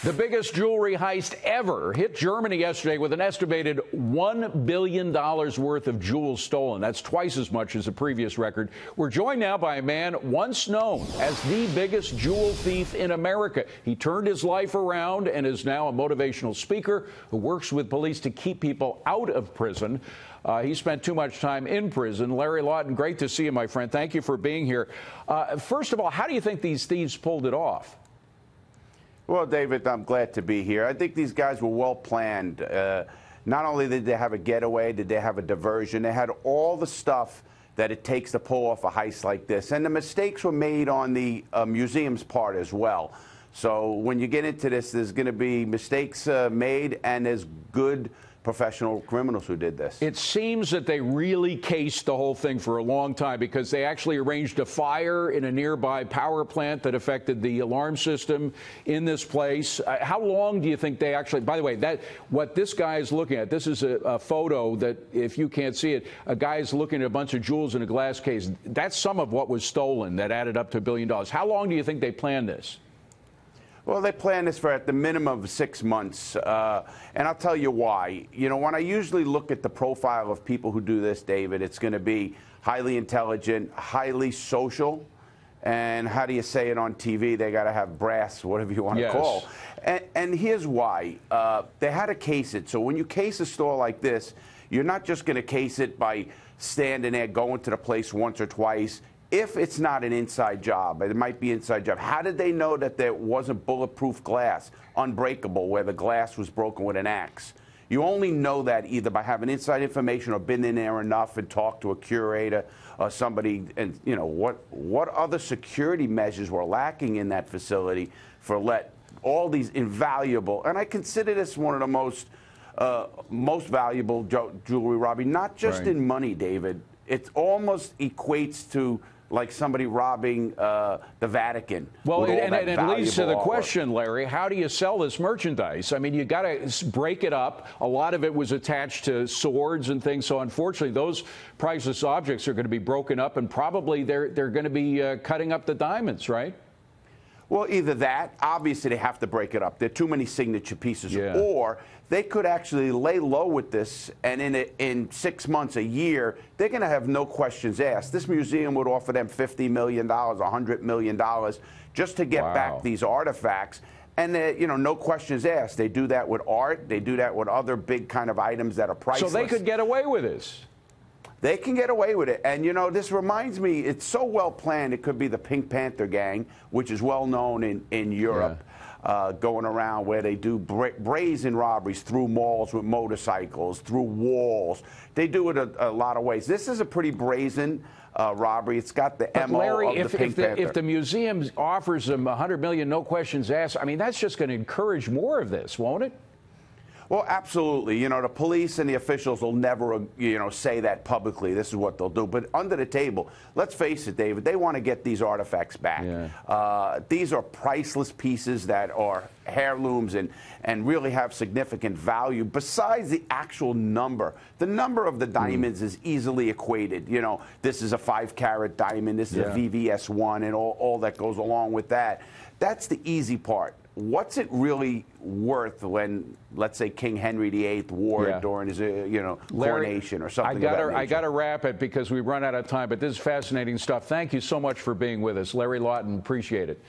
The biggest jewelry heist ever hit Germany yesterday with an estimated $1 billion worth of jewels stolen. That's twice as much as the previous record. We're joined now by a man once known as the biggest jewel thief in America. He turned his life around and is now a motivational speaker who works with police to keep people out of prison. He spent too much time in prison. Larry Lawton, great to see you, my friend. Thank you for being here. First of all, how do you think these thieves pulled it off? Well, David, I'm glad to be here. I think these guys were well planned. Not only did they have a getaway, did they have a diversion, they had all the stuff that it takes to pull off a heist like this. And the mistakes were made on the museum's part as well. So when you get into this, there's going to be mistakes made, and there's good professional criminals who did this. It seems that they really cased the whole thing for a long time because they actually arranged a fire in a nearby power plant that affected the alarm system in this place. How long do you think they actually, by the way, what this guy is looking at, this is a photo that, if you can't see it, a guy is looking at a bunch of jewels in a glass case. That's some of what was stolen that added up to $1 billion. How long do you think they planned this? Well, they planned this for at the minimum of 6 months, and I'll tell you why. You know, when I usually look at the profile of people who do this, David, it's going to be highly intelligent, highly social, and how do you say it on TV? They got to have brass, whatever you want to call. And here's why. They had to case it. So when you case a store like this, you're not just going to case it by standing there, going to the place once or twice. If it's not an inside job, it might be inside job. How did they know that there wasn't bulletproof glass, unbreakable, where the glass was broken with an axe? You only know that either by having inside information or been in there enough and talked to a curator or somebody. And you know what other security measures were lacking in that facility for let all these invaluable, and I consider this one of the most valuable jewelry robbery, not just in money, David. It almost equates to like somebody robbing the Vatican. Well, and it leads to the question, Larry, how do you sell this merchandise? I mean, you got to break it up. A lot of it was attached to swords and things. So unfortunately, those priceless objects are going to be broken up, and probably they're going to be cutting up the diamonds, right? Well, either that, obviously they have to break it up. There are too many signature pieces. Or they could actually lay low with this, and in 6 months, a year, they're going to have no questions asked. This museum would offer them $50 million, $100 million just to get back these artifacts. And, you know, no questions asked. They do that with art. They do that with other big kind of items that are priceless. So they could get away with this. They can get away with it. And, you know, this reminds me, it's so well planned, it could be the Pink Panther gang, which is well known in Europe, going around where they do brazen robberies through malls with motorcycles, through walls. They do it a lot of ways. This is a pretty brazen robbery. It's got the MO of the Pink Panther. If the museum offers them $100 million, no questions asked, I mean, that's just going to encourage more of this, won't it? Well, absolutely. You know, the police and the officials will never, you know, say that publicly. This is what they'll do. But under the table, let's face it, David, they want to get these artifacts back. These are priceless pieces that are heirlooms and really have significant value. Besides the actual number, the number of the diamonds is easily equated. You know, this is a 5-carat diamond. This is a VVS1 and all that goes along with that. That's the easy part. What's it really worth when, let's say, King Henry VIII wore it during his, coronation or something? I got to wrap it because we run out of time, but this is fascinating stuff. Thank you so much for being with us. Larry Lawton, appreciate it.